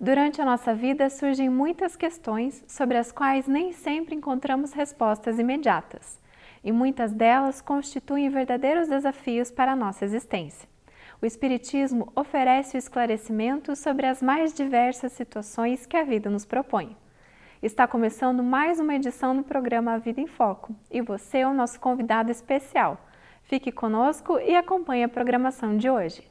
Durante a nossa vida surgem muitas questões sobre as quais nem sempre encontramos respostas imediatas, e muitas delas constituem verdadeiros desafios para a nossa existência. O Espiritismo oferece o esclarecimento sobre as mais diversas situações que a vida nos propõe. Está começando mais uma edição do programa A Vida em Foco e você é o nosso convidado especial. Fique conosco e acompanhe a programação de hoje.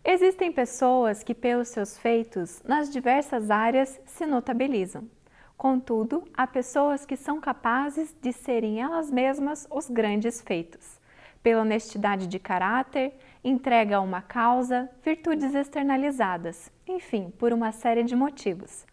Existem pessoas que, pelos seus feitos nas diversas áreas, se notabilizam. Contudo, há pessoas que são capazes de serem elas mesmas os grandes feitos, pela honestidade de caráter, entrega a uma causa, virtudes externalizadas, enfim, por uma série de motivos.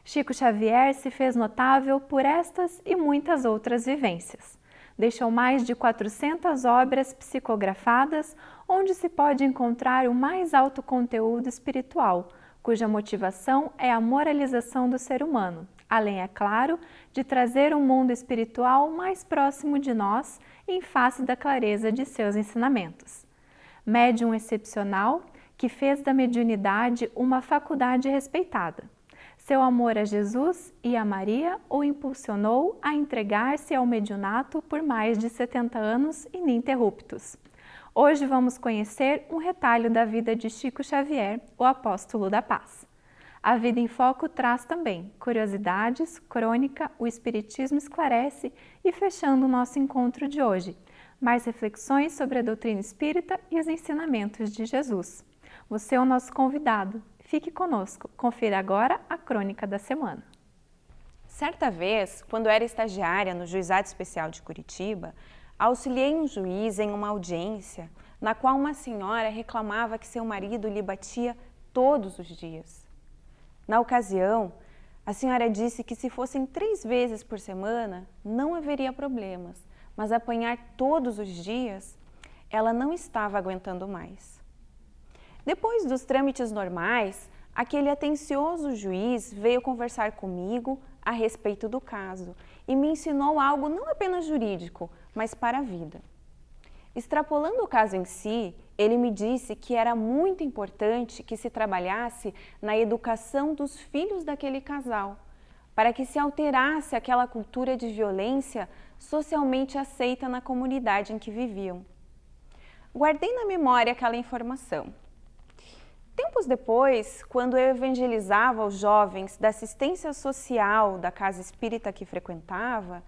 Chico Xavier se fez notável por estas e muitas outras vivências. Deixou mais de 400 obras psicografadas, onde se pode encontrar o mais alto conteúdo espiritual, cuja motivação é a moralização do ser humano, além, é claro, de trazer um mundo espiritual mais próximo de nós em face da clareza de seus ensinamentos. Médium excepcional que fez da mediunidade uma faculdade respeitada. Seu amor a Jesus e a Maria o impulsionou a entregar-se ao mediunato por mais de 70 anos ininterruptos. Hoje vamos conhecer um retalho da vida de Chico Xavier, o apóstolo da paz. A Vida em Foco traz também curiosidades, crônica, o Espiritismo esclarece e, fechando o nosso encontro de hoje, mais reflexões sobre a doutrina espírita e os ensinamentos de Jesus. Você é o nosso convidado. Fique conosco. Confira agora a crônica da semana. Certa vez, quando era estagiária no Juizado Especial de Curitiba, auxiliei um juiz em uma audiência na qual uma senhora reclamava que seu marido lhe batia todos os dias. Na ocasião, a senhora disse que se fossem 3 vezes por semana, não haveria problemas, mas apanhar todos os dias, ela não estava aguentando mais. Depois dos trâmites normais, aquele atencioso juiz veio conversar comigo a respeito do caso e me ensinou algo não apenas jurídico, mas para a vida. Extrapolando o caso em si, ele me disse que era muito importante que se trabalhasse na educação dos filhos daquele casal, para que se alterasse aquela cultura de violência socialmente aceita na comunidade em que viviam. Guardei na memória aquela informação. Tempos depois, quando eu evangelizava os jovens da assistência social da casa espírita que frequentava,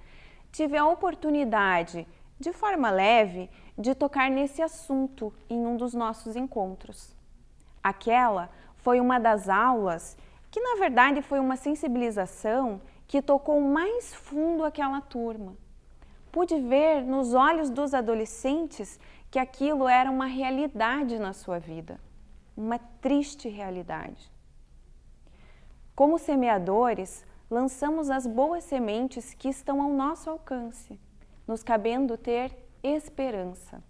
tive a oportunidade, de forma leve, de tocar nesse assunto em um dos nossos encontros. Aquela foi uma das aulas que, na verdade, foi uma sensibilização que tocou mais fundo aquela turma. Pude ver nos olhos dos adolescentes que aquilo era uma realidade na sua vida, uma triste realidade. Como semeadores, lançamos as boas sementes que estão ao nosso alcance, nos cabendo ter esperança,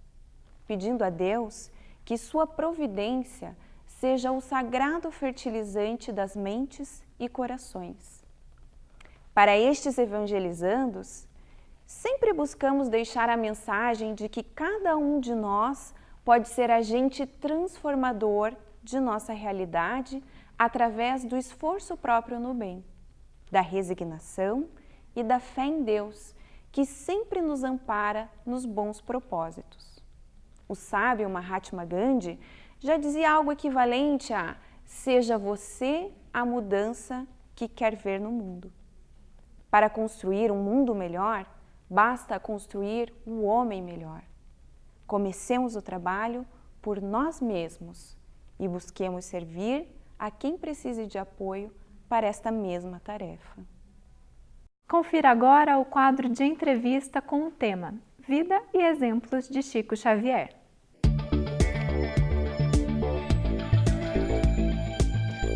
pedindo a Deus que sua providência seja o sagrado fertilizante das mentes e corações. Para estes evangelizandos, sempre buscamos deixar a mensagem de que cada um de nós pode ser agente transformador de nossa realidade através do esforço próprio no bem, da resignação e da fé em Deus, que sempre nos ampara nos bons propósitos. O sábio Mahatma Gandhi já dizia algo equivalente a "seja você a mudança que quer ver no mundo". Para construir um mundo melhor, basta construir um homem melhor. Comecemos o trabalho por nós mesmos e busquemos servir a quem precise de apoio para esta mesma tarefa. Confira agora o quadro de entrevista com o tema Vida e Exemplos de Chico Xavier.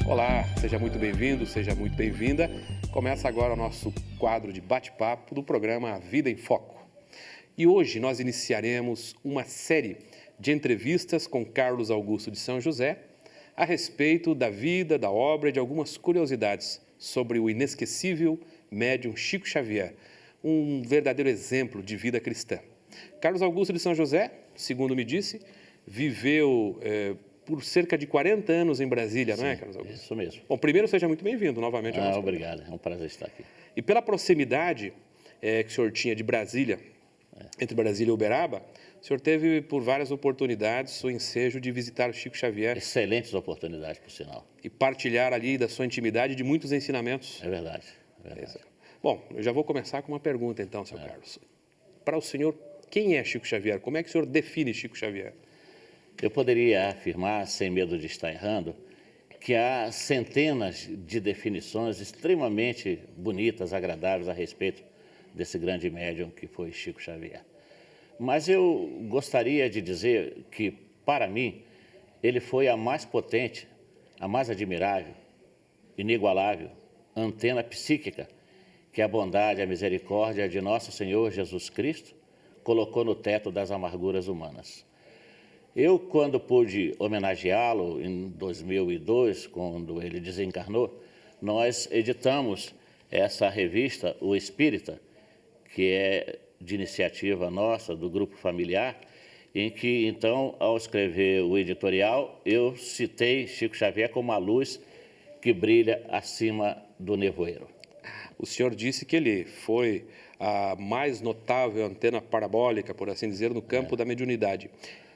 Olá, seja muito bem-vindo, seja muito bem-vinda. Começa agora o nosso quadro de bate-papo do programa A Vida em Foco. E hoje nós iniciaremos uma série de entrevistas com Carlos Augusto de São José a respeito da vida, da obra e de algumas curiosidades sobre o inesquecível médium Chico Xavier, um verdadeiro exemplo de vida cristã. Carlos Augusto de São José, segundo me disse, viveu por cerca de 40 anos em Brasília, Sim, não é, Carlos Augusto? Isso mesmo. Bom, primeiro seja muito bem-vindo novamente ao nosso programa. Obrigado, é um prazer estar aqui. E pela proximidade que o senhor tinha de Brasília, entre Brasília e Uberaba, o senhor teve por várias oportunidades o ensejo de visitar o Chico Xavier. Excelentes oportunidades, por sinal. E partilhar ali da sua intimidade de muitos ensinamentos. É verdade. É verdade. Bom, eu já vou começar com uma pergunta então, seu Carlos. Para o senhor, quem é Chico Xavier? Como é que o senhor define Chico Xavier? Eu poderia afirmar, sem medo de estar errando, que há centenas de definições extremamente bonitas, agradáveis a respeito desse grande médium que foi Chico Xavier. Mas eu gostaria de dizer que, para mim, ele foi a mais potente, a mais admirável, inigualável antena psíquica que a bondade e a misericórdia de nosso Senhor Jesus Cristo colocou no teto das amarguras humanas. Eu, quando pude homenageá-lo em 2002, quando ele desencarnou, nós editamos essa revista, O Espírita, que é de iniciativa nossa, do grupo familiar, em que, então, ao escrever o editorial, eu citei Chico Xavier como a luz que brilha acima do nevoeiro. O senhor disse que ele foi a mais notável antena parabólica, por assim dizer, no campo da mediunidade.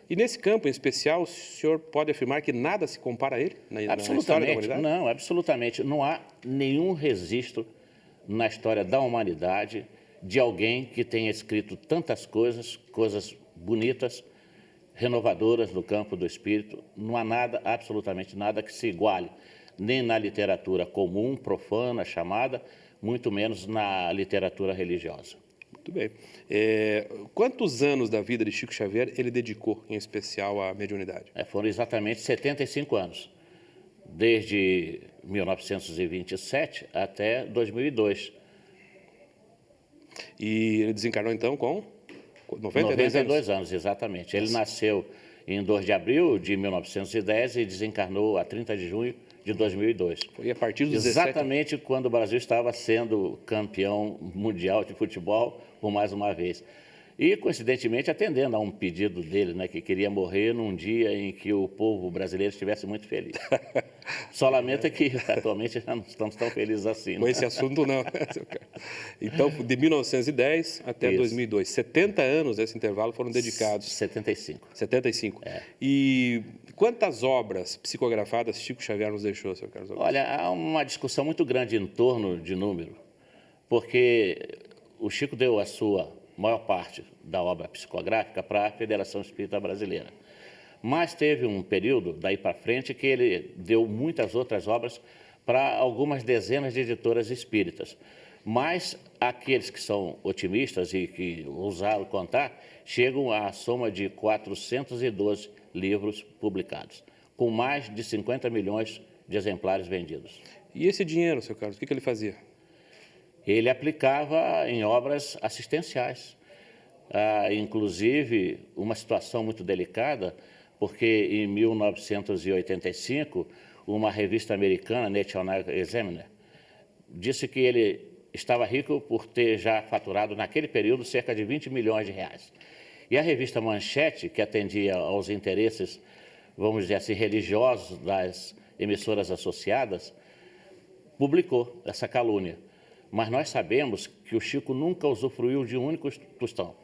E nesse campo em especial, o senhor pode afirmar que nada se compara a ele na história da humanidade? Não, absolutamente. Não há nenhum registro na história da humanidade de alguém que tenha escrito tantas coisas, coisas bonitas, renovadoras no campo do espírito. Não há nada, absolutamente nada, que se iguale, nem na literatura comum, profana, chamada, muito menos na literatura religiosa. Muito bem. Quantos anos da vida de Chico Xavier ele dedicou, em especial, à mediunidade? Foram exatamente 75 anos, desde 1927 até 2002. E ele desencarnou, então, com 92 anos, exatamente. Ele nasceu em 2 de abril de 1910 e desencarnou a 30 de junho de 2002. Foi a partir dos exatamente quando o Brasil estava sendo campeão mundial de futebol por mais uma vez. E, coincidentemente, atendendo a um pedido dele, né, que queria morrer num dia em que o povo brasileiro estivesse muito feliz. Só lamenta que, atualmente, já não estamos tão felizes assim. Com esse assunto, não. Então, de 1910 até Isso. 2002, 70 anos desse intervalo foram dedicados. 75. 75. E quantas obras psicografadas Chico Xavier nos deixou, seu Carlos Augusto? Olha, há uma discussão muito grande em torno de número, porque o Chico deu a sua maior parte da obra psicográfica para a Federação Espírita Brasileira. Mas teve um período, daí para frente, que ele deu muitas outras obras para algumas dezenas de editoras espíritas. Mas aqueles que são otimistas e que ousaram contar, chegam à soma de 412 livros publicados, com mais de 50 milhões de exemplares vendidos. E esse dinheiro, seu Carlos, o que ele fazia? Ele aplicava em obras assistenciais. Inclusive, uma situação muito delicada, porque em 1985, uma revista americana, National Examiner, disse que ele estava rico por ter já faturado, naquele período, cerca de 20 milhões de reais. E a revista Manchete, que atendia aos interesses, vamos dizer assim, religiosos das emissoras associadas, publicou essa calúnia. Mas nós sabemos que o Chico nunca usufruiu de um único tostão.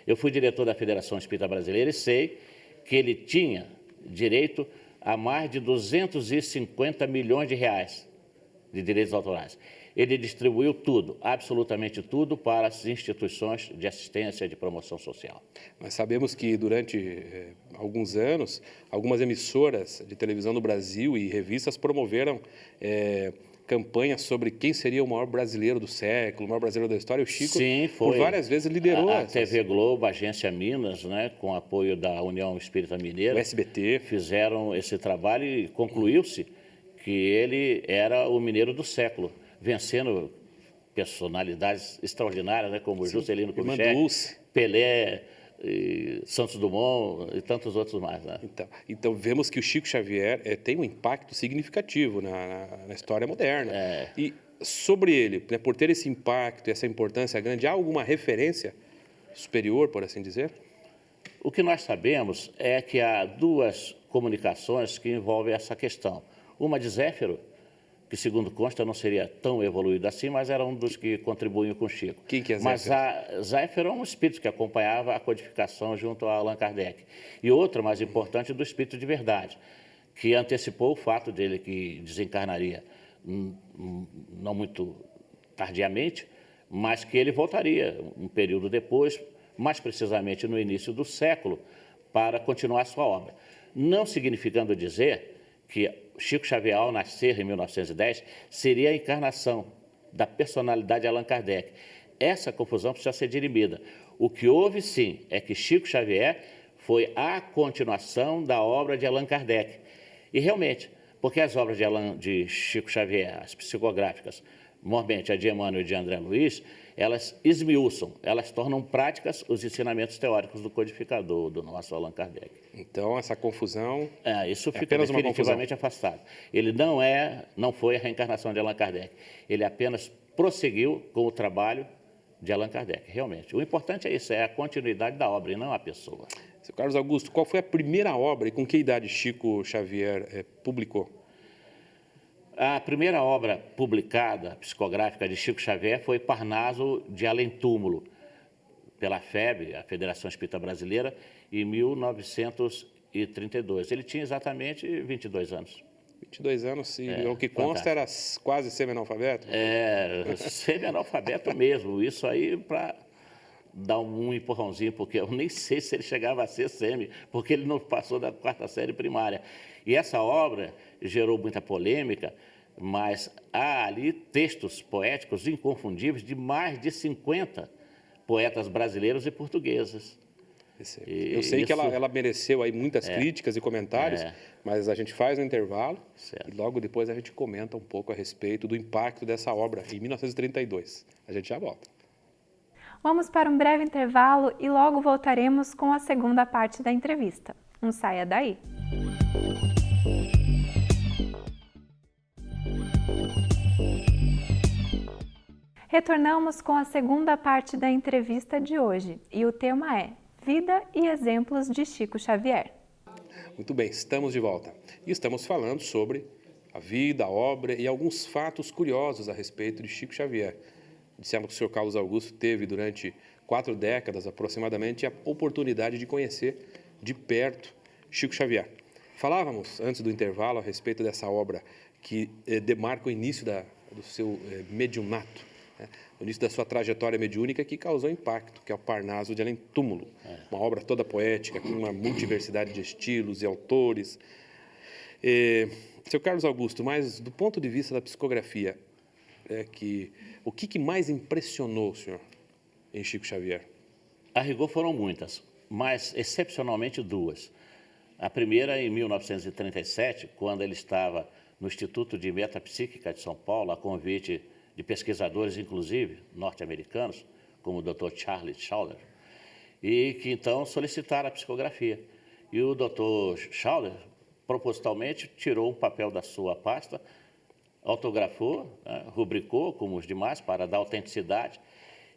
Eu fui diretor da Federação Espírita Brasileira e sei que ele tinha direito a mais de 250 milhões de reais de direitos autorais. Ele distribuiu tudo, absolutamente tudo, para as instituições de assistência e de promoção social. Nós sabemos que durante alguns anos, algumas emissoras de televisão no Brasil e revistas promoveram campanhas sobre quem seria o maior brasileiro do século, o maior brasileiro da história. O Chico, sim, foi. Por várias vezes, liderou a TV Globo, a Agência Minas, né, com apoio da União Espírita Mineira, o SBT, fizeram esse trabalho e concluiu-se que ele era o mineiro do século, vencendo personalidades extraordinárias, né, como Juscelino Kubitschek, Pelé, Santos Dumont e tantos outros mais. Né? Então, vemos que o Chico Xavier tem um impacto significativo na história moderna. Sobre ele, né, por ter esse impacto, essa importância grande, há alguma referência superior, por assim dizer? O que nós sabemos é que há duas comunicações que envolvem essa questão. Uma de Zéfiro, que segundo consta não seria tão evoluído assim, mas era um dos que contribuíam com Chico. Quem que é Mas Zéfiro? Zéfiro é um espírito que acompanhava a codificação junto a Allan Kardec. E outra, mais importante, do espírito de verdade, que antecipou o fato dele que desencarnaria não muito tardiamente, mas que ele voltaria um período depois, mais precisamente no início do século, para continuar sua obra. Não significando dizer que Chico Xavier, ao nascer em 1910, seria a encarnação da personalidade de Allan Kardec. Essa confusão precisa ser dirimida. O que houve, sim, é que Chico Xavier foi a continuação da obra de Allan Kardec. E realmente, porque as obras de Chico Xavier, as psicográficas, normalmente a de Emmanuel e de André Luiz, elas esmiuçam, elas tornam práticas os ensinamentos teóricos do codificador, do nosso Allan Kardec. Então, essa confusão... Isso fica apenas uma definitivamente afastado. Ele não foi a reencarnação de Allan Kardec. Ele apenas prosseguiu com o trabalho de Allan Kardec, realmente. O importante é isso, é a continuidade da obra e não a pessoa. Seu Carlos Augusto, qual foi a primeira obra e com que idade Chico Xavier publicou? A primeira obra publicada, psicográfica, de Chico Xavier foi Parnaso de Além Túmulo, pela FEB, a Federação Espírita Brasileira, em 1932. Ele tinha exatamente 22 anos. 22 anos, e o que consta era quase semi-analfabeto? Semi-analfabeto mesmo. Isso aí para dar um empurrãozinho, porque eu nem sei se ele chegava a ser semi, porque ele não passou da 4ª série primária. E essa obra gerou muita polêmica, mas há ali textos poéticos inconfundíveis de mais de 50 poetas brasileiros e portugueses. Eu sei que ela mereceu aí muitas críticas e comentários, mas a gente faz um intervalo e logo depois a gente comenta um pouco a respeito do impacto dessa obra em 1932. A gente já volta. Vamos para um breve intervalo e logo voltaremos com a segunda parte da entrevista. Não saia daí! Retornamos com a segunda parte da entrevista de hoje e o tema é Vida e Exemplos de Chico Xavier. Muito bem, estamos de volta e estamos falando sobre a vida, a obra e alguns fatos curiosos a respeito de Chico Xavier. Dissemos que o senhor Carlos Augusto teve durante 4 décadas aproximadamente a oportunidade de conhecer de perto Chico Xavier. Falávamos antes do intervalo a respeito dessa obra que demarca o início do seu mediunato, né? O início da sua trajetória mediúnica que causou impacto, que é o Parnaso de Além Túmulo. Uma obra toda poética, com uma multiversidade de estilos e autores. Seu Carlos Augusto, mas do ponto de vista da psicografia, o que mais impressionou o senhor em Chico Xavier? A rigor foram muitas, mas excepcionalmente 2. A primeira em 1937, quando ele estava no Instituto de Metapsíquica de São Paulo, a convite de pesquisadores, inclusive norte-americanos, como o Dr. Charles Schauder, e que então solicitaram a psicografia. E o Dr. Schauder, propositalmente, tirou um papel da sua pasta, autografou, rubricou, como os demais, para dar autenticidade,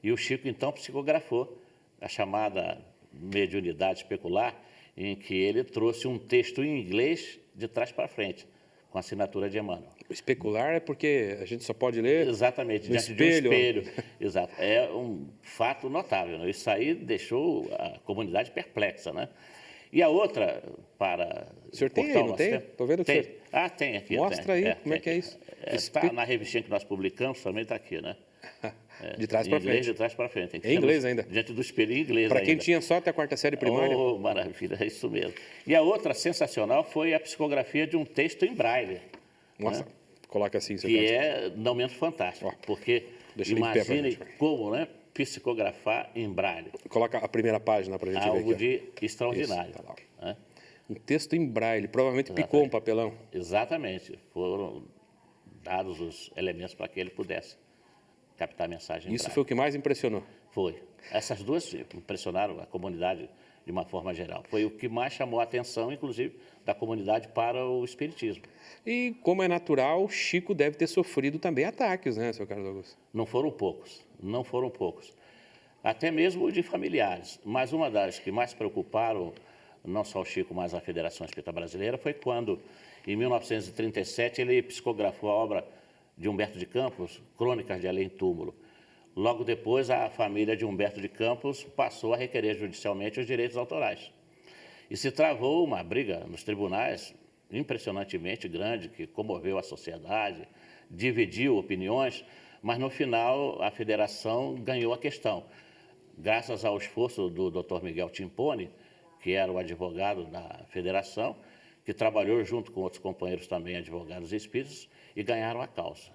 e o Chico, então, psicografou a chamada mediunidade especular, em que ele trouxe um texto em inglês de trás para frente, com a assinatura de Emmanuel. Especular é porque a gente só pode ler exatamente, no diante espelho. De um espelho. Exato. É um fato notável, né? Isso aí deixou a comunidade perplexa, né? E a outra, para... O senhor tem aí, não tem? Estou vendo que tem. Tem aqui. Mostra aí, como é que é isso? Está na revistinha que nós publicamos, também está aqui, né? De trás para frente. De trás para frente. Em inglês ainda? Diante do espelho em inglês Para quem tinha só até a 4ª série primária. Oh, maravilha, é isso mesmo. E a outra sensacional foi a psicografia de um texto em braille. Nossa, né? Coloca assim, seu que é não menos fantástico, porque imagine como, né, psicografar em braille. Coloca a primeira página para a gente ver aqui. Algo de extraordinário. Isso, tá lá. Né? Um texto em braille, provavelmente picou um papelão. Exatamente, foram dados os elementos para que ele pudesse captar a mensagem em Isso braille. foi o que mais impressionou? Foi. Essas duas impressionaram a comunidade de uma forma geral. Foi o que mais chamou a atenção, inclusive, da comunidade para o espiritismo. E, como é natural, Chico deve ter sofrido também ataques, né, seu Carlos Augusto? Não foram poucos, não foram poucos. Até mesmo de familiares. Mas uma das que mais preocuparam, não só o Chico, mas a Federação Espírita Brasileira, foi quando, em 1937, ele psicografou a obra de Humberto de Campos, Crônicas de Além Túmulo. Logo depois, a família de Humberto de Campos passou a requerer judicialmente os direitos autorais. E se travou uma briga nos tribunais impressionantemente grande, que comoveu a sociedade, dividiu opiniões, mas no final a federação ganhou a questão. Graças ao esforço do Dr. Miguel Timpone, que era o advogado da federação, que trabalhou junto com outros companheiros também, advogados espíritas, e ganharam a causa.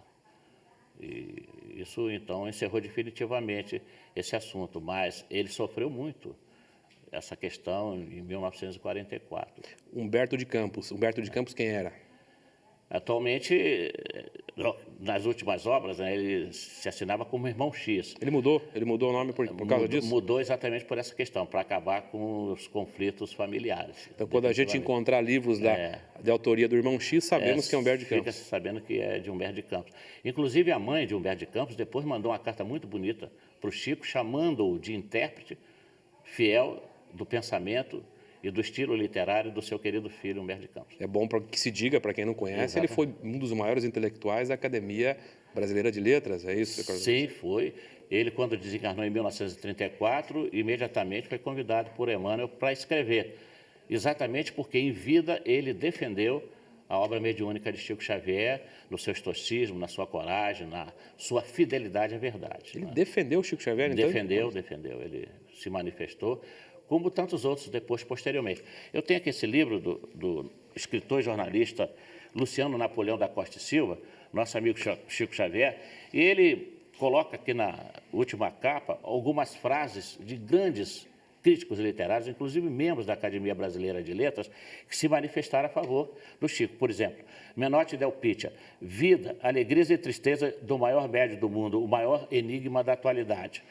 E isso, então, encerrou definitivamente esse assunto, mas ele sofreu muito essa questão em 1944. Humberto de Campos quem era? Atualmente, nas últimas obras, né, ele se assinava como Irmão X. Ele mudou o nome por causa disso? Mudou exatamente por essa questão, para acabar com os conflitos familiares. Então, quando a gente encontrar livros de autoria do Irmão X, sabemos que é Humberto de Campos. Fica sabendo que é de Humberto de Campos. Inclusive, a mãe de Humberto de Campos depois mandou uma carta muito bonita para o Chico, chamando-o de intérprete fiel do pensamento e do estilo literário do seu querido filho, Humberto de Campos. É bom para que se diga, para quem não conhece, Ele foi um dos maiores intelectuais da Academia Brasileira de Letras, é isso? Sim, foi. Ele, quando desencarnou em 1934, imediatamente foi convidado por Emmanuel para escrever, exatamente porque em vida ele defendeu a obra mediúnica de Chico Xavier, no seu estoicismo, na sua coragem, na sua fidelidade à verdade. Ele defendeu o Chico Xavier, então? Defendeu. Ele se manifestou, como tantos outros depois, posteriormente. Eu tenho aqui esse livro do escritor e jornalista Luciano Napoleão da Costa e Silva, nosso amigo Chico Xavier, e ele coloca aqui na última capa algumas frases de grandes críticos literários, inclusive membros da Academia Brasileira de Letras, que se manifestaram a favor do Chico. Por exemplo, Menotti Del Pitta: vida, alegrias e tristeza do maior médium do mundo, o maior enigma da atualidade.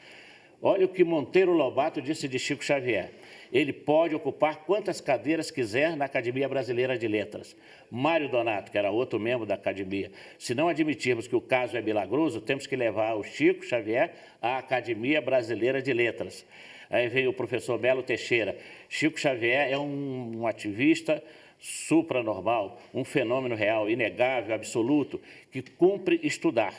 Olha o que Monteiro Lobato disse de Chico Xavier: ele pode ocupar quantas cadeiras quiser na Academia Brasileira de Letras. Mário Donato, que era outro membro da Academia: se não admitirmos que o caso é milagroso, temos que levar o Chico Xavier à Academia Brasileira de Letras. Aí vem o professor Melo Teixeira: Chico Xavier é um ativista supranormal, um fenômeno real, inegável, absoluto, que cumpre estudar,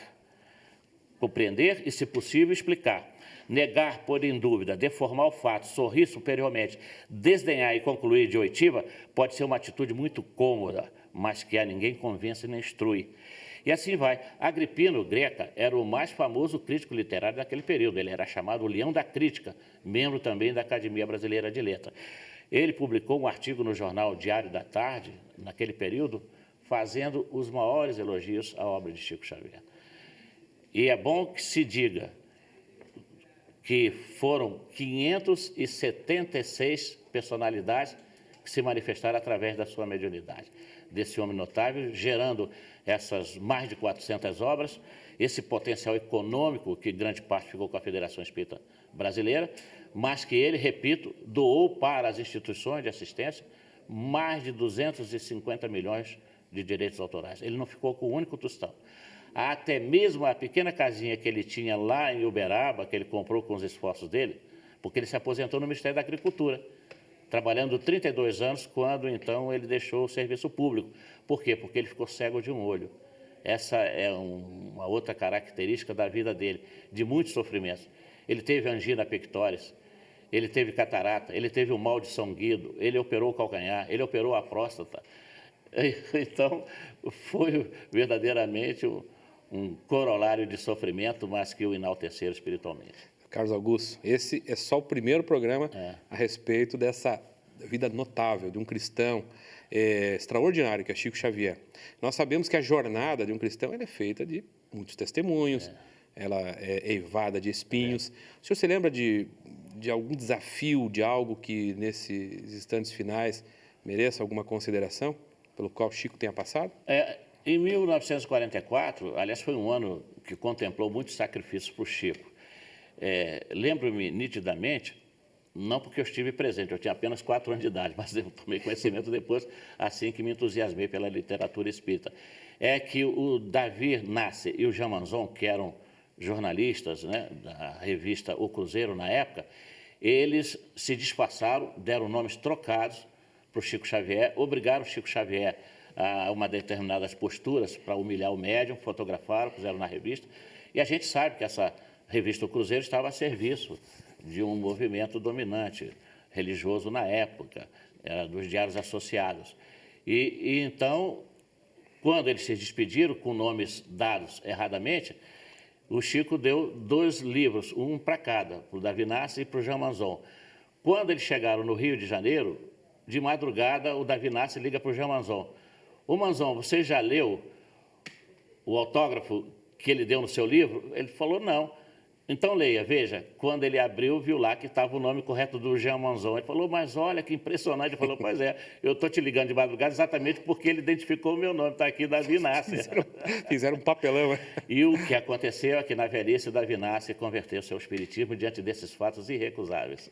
compreender e, se possível, explicar. Negar, pôr em dúvida, deformar o fato, sorrir superiormente, desdenhar e concluir de oitiva pode ser uma atitude muito cômoda, mas que a ninguém convence nem instrui. E assim vai. Agripino Greca era o mais famoso crítico literário daquele período. Ele era chamado o Leão da Crítica, membro também da Academia Brasileira de Letras. Ele publicou um artigo no jornal Diário da Tarde, naquele período, fazendo os maiores elogios à obra de Chico Xavier. E é bom que se diga que foram 576 personalidades que se manifestaram através da sua mediunidade, desse homem notável, gerando essas mais de 400 obras, esse potencial econômico que grande parte ficou com a Federação Espírita Brasileira, mas que ele, repito, doou para as instituições de assistência mais de 250 milhões de direitos autorais. Ele não ficou com um único tostão. Até mesmo a pequena casinha que ele tinha lá em Uberaba, que ele comprou com os esforços dele, porque ele se aposentou no Ministério da Agricultura, trabalhando 32 anos, quando então ele deixou o serviço público. Por quê? Porque ele ficou cego de um olho. Essa é uma outra característica da vida dele, de muitos sofrimentos. Ele teve angina pectoris, ele teve catarata, ele teve o mal de São Guido, ele operou o calcanhar, ele operou a próstata. Então, foi verdadeiramente um corolário de sofrimento, mas que o enalteceram espiritualmente. Carlos Augusto, esse é só o primeiro programa a respeito dessa vida notável de um cristão extraordinário, que é Chico Xavier. Nós sabemos que a jornada de um cristão é feita de muitos testemunhos, ela é eivada de espinhos. O senhor se lembra de algum desafio, de algo que nesses instantes finais mereça alguma consideração, pelo qual Chico tenha passado? Em 1944, aliás, foi um ano que contemplou muitos sacrifícios para o Chico. Lembro-me nitidamente, não porque eu estive presente, eu tinha apenas 4 anos de idade, mas eu tomei conhecimento depois, assim que me entusiasmei pela literatura espírita, é que o Davi Nasser e o Jean Manzon, que eram jornalistas, né, da revista O Cruzeiro na época, eles se disfarçaram, deram nomes trocados para o Chico Xavier, obrigaram o Chico Xavier a uma determinadas posturas para humilhar o médium, fotografaram, puseram na revista, e a gente sabe que essa revista O Cruzeiro estava a serviço de um movimento dominante religioso na época, era dos diários associados. E então, quando eles se despediram com nomes dados erradamente, o Chico deu 2 livros, um para cada, para o Davi Nasser e para o Jean Manzon. Quando eles chegaram no Rio de Janeiro, de madrugada, o Davi Nasser liga para o Jean Manzon. Ô Manzon, você já leu o autógrafo que ele deu no seu livro? Ele falou, não. Então leia, veja, quando ele abriu, viu lá que estava o nome correto do Jean Manzon. Ele falou, mas olha que impressionante. Ele falou, pois é, eu estou te ligando de madrugada exatamente porque ele identificou o meu nome, está aqui, Davi Nasser. Fizeram um papelão, né? E o que aconteceu é que na velhice o Davi Nasser converteu seu espiritismo diante desses fatos irrecusáveis.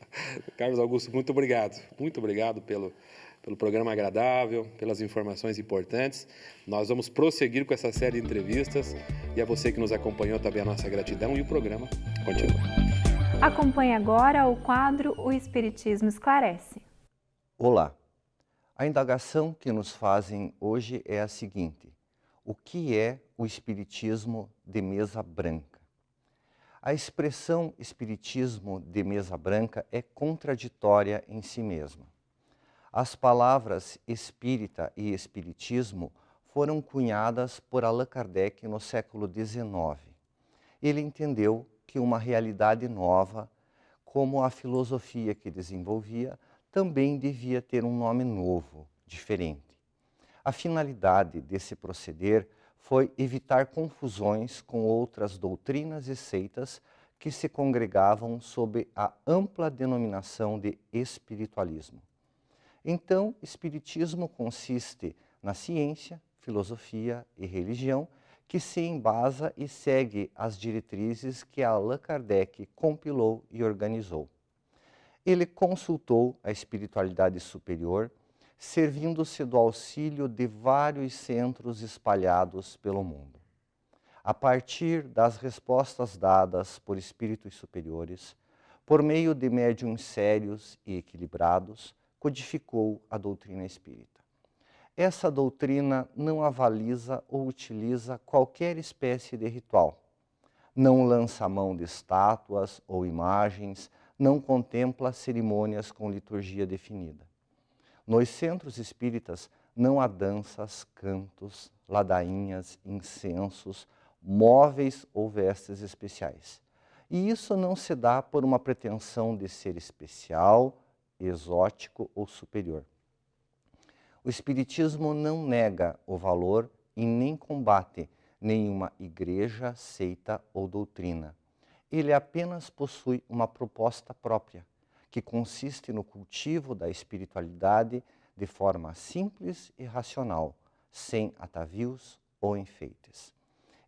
Carlos Augusto, muito obrigado. Muito obrigado pelo programa agradável, pelas informações importantes. Nós vamos prosseguir com essa série de entrevistas e a você que nos acompanhou também a nossa gratidão e o programa continua. Acompanhe agora o quadro O Espiritismo Esclarece. Olá, a indagação que nos fazem hoje é a seguinte: o que é o Espiritismo de mesa branca? A expressão Espiritismo de mesa branca é contraditória em si mesma. As palavras espírita e espiritismo foram cunhadas por Allan Kardec no século XIX. Ele entendeu que uma realidade nova, como a filosofia que desenvolvia, também devia ter um nome novo, diferente. A finalidade desse proceder foi evitar confusões com outras doutrinas e seitas que se congregavam sob a ampla denominação de espiritualismo. Então, espiritismo consiste na ciência, filosofia e religião que se embasa e segue as diretrizes que Allan Kardec compilou e organizou. Ele consultou a espiritualidade superior, servindo-se do auxílio de vários centros espalhados pelo mundo. A partir das respostas dadas por espíritos superiores, por meio de médiuns sérios e equilibrados, codificou a doutrina espírita. Essa doutrina não avaliza ou utiliza qualquer espécie de ritual. Não lança a mão de estátuas ou imagens, não contempla cerimônias com liturgia definida. Nos centros espíritas não há danças, cantos, ladainhas, incensos, móveis ou vestes especiais. E isso não se dá por uma pretensão de ser especial, exótico ou superior. O Espiritismo não nega o valor e nem combate nenhuma igreja, seita ou doutrina. Ele apenas possui uma proposta própria, que consiste no cultivo da espiritualidade de forma simples e racional, sem atavios ou enfeites.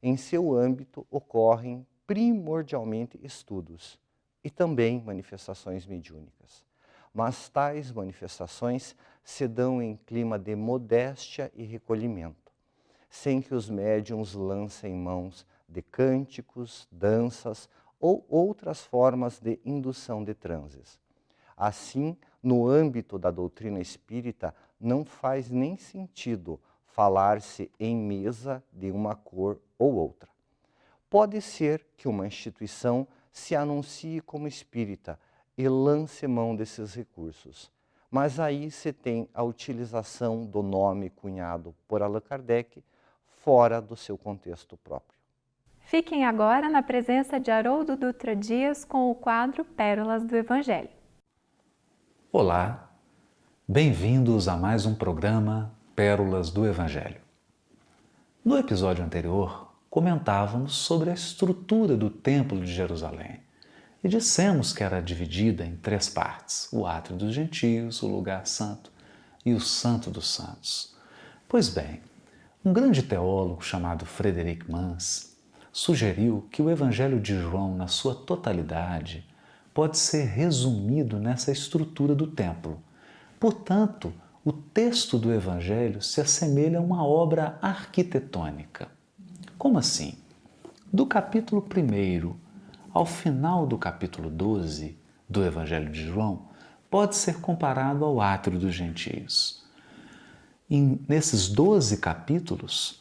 Em seu âmbito ocorrem primordialmente estudos e também manifestações mediúnicas. Mas tais manifestações se dão em clima de modéstia e recolhimento, sem que os médiuns lancem mãos de cânticos, danças ou outras formas de indução de transes. Assim, no âmbito da doutrina espírita, não faz nem sentido falar-se em mesa de uma cor ou outra. Pode ser que uma instituição se anuncie como espírita e lance mão desses recursos. Mas aí se tem a utilização do nome cunhado por Allan Kardec fora do seu contexto próprio. Fiquem agora na presença de Haroldo Dutra Dias com o quadro Pérolas do Evangelho. Olá, bem-vindos a mais um programa Pérolas do Evangelho. No episódio anterior, comentávamos sobre a estrutura do Templo de Jerusalém e dissemos que era dividida em 3 partes: o átrio dos gentios, o lugar santo e o santo dos santos. Pois bem, um grande teólogo chamado Frederic Mans sugeriu que o Evangelho de João, na sua totalidade, pode ser resumido nessa estrutura do templo. Portanto, o texto do Evangelho se assemelha a uma obra arquitetônica. Como assim? Do capítulo 1 ao final do capítulo 12 do Evangelho de João, pode ser comparado ao átrio dos gentios. Nesses 12 capítulos,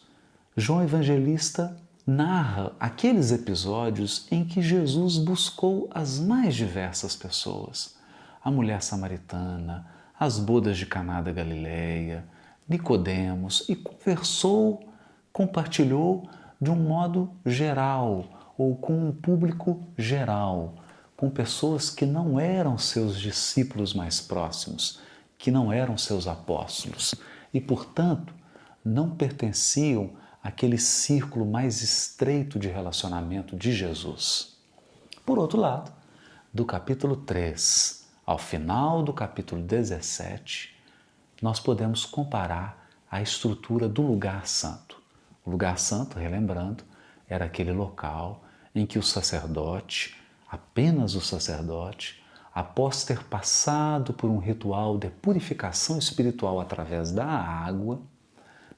João Evangelista narra aqueles episódios em que Jesus buscou as mais diversas pessoas. A mulher samaritana, as bodas de Caná da Galileia, Nicodemos, e conversou, compartilhou de um modo geral, ou com um público geral, com pessoas que não eram seus discípulos mais próximos, que não eram seus apóstolos e, portanto, não pertenciam àquele círculo mais estreito de relacionamento de Jesus. Por outro lado, do capítulo 3 ao final do capítulo 17, nós podemos comparar a estrutura do lugar santo. O lugar santo, relembrando, era aquele local em que o sacerdote, apenas o sacerdote, após ter passado por um ritual de purificação espiritual através da água,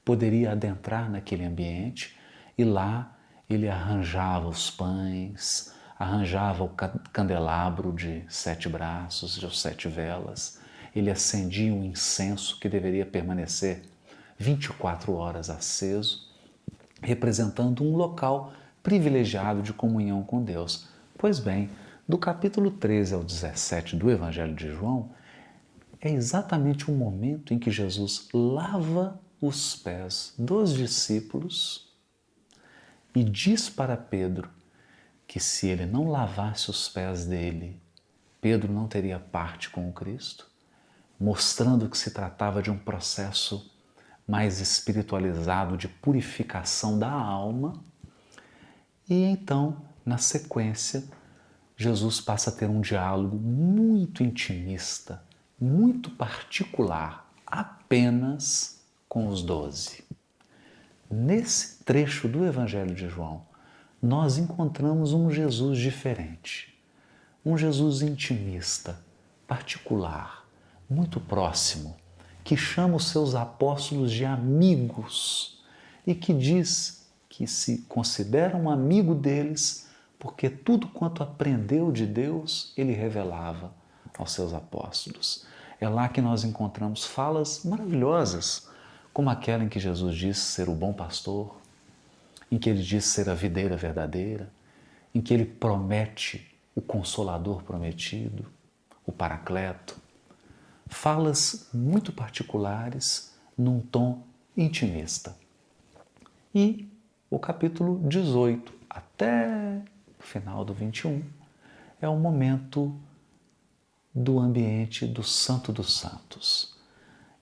poderia adentrar naquele ambiente e lá ele arranjava os pães, arranjava o candelabro de 7 braços, de 7 velas, ele acendia um incenso que deveria permanecer 24 horas aceso, representando um local privilegiado de comunhão com Deus. Pois bem, do capítulo 13 ao 17 do Evangelho de João, é exatamente o momento em que Jesus lava os pés dos discípulos e diz para Pedro que se ele não lavasse os pés dele, Pedro não teria parte com o Cristo, mostrando que se tratava de um processo mais espiritualizado de purificação da alma. E então, na sequência, Jesus passa a ter um diálogo muito intimista, muito particular, apenas com os 12. Nesse trecho do Evangelho de João, nós encontramos um Jesus diferente, um Jesus intimista, particular, muito próximo, que chama os seus apóstolos de amigos e que diz que se considera um amigo deles porque tudo quanto aprendeu de Deus ele revelava aos seus apóstolos. É lá que nós encontramos falas maravilhosas, como aquela em que Jesus diz ser o bom pastor, em que ele diz ser a videira verdadeira, em que ele promete o Consolador prometido, o Paracleto. Falas muito particulares num tom intimista. E o capítulo 18 até o final do 21 é o momento do ambiente do Santo dos Santos.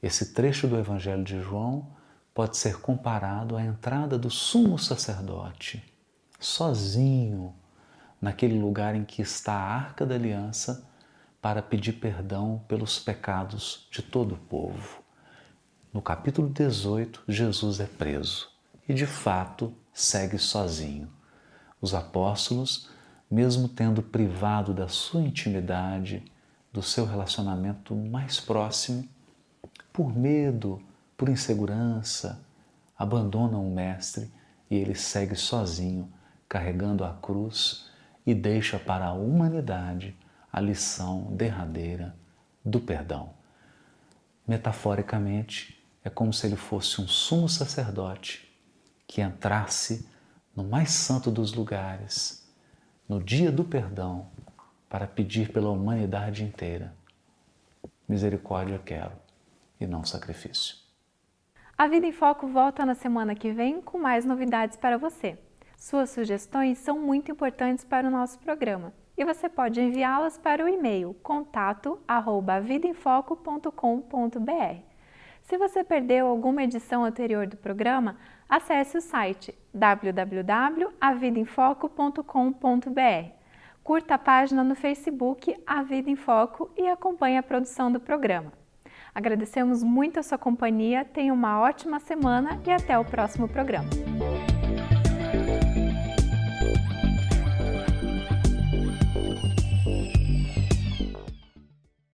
Esse trecho do Evangelho de João pode ser comparado à entrada do sumo sacerdote, sozinho, naquele lugar em que está a Arca da Aliança, para pedir perdão pelos pecados de todo o povo. No capítulo 18, Jesus é preso e, de fato, segue sozinho. Os apóstolos, mesmo tendo privado da sua intimidade, do seu relacionamento mais próximo, por medo, por insegurança, abandonam o Mestre e ele segue sozinho, carregando a cruz e deixa para a humanidade a lição derradeira do perdão. Metaforicamente, é como se ele fosse um sumo sacerdote que entrasse no mais santo dos lugares, no dia do perdão, para pedir pela humanidade inteira: misericórdia quero e não sacrifício. A Vida em Foco volta na semana que vem com mais novidades para você. Suas sugestões são muito importantes para o nosso programa e você pode enviá-las para o e-mail contato@vidaemfoco.com.br. Se você perdeu alguma edição anterior do programa, acesse o site www.avidaemfoco.com.br. Curta a página no Facebook A Vida em Foco e acompanhe a produção do programa. Agradecemos muito a sua companhia, tenha uma ótima semana e até o próximo programa.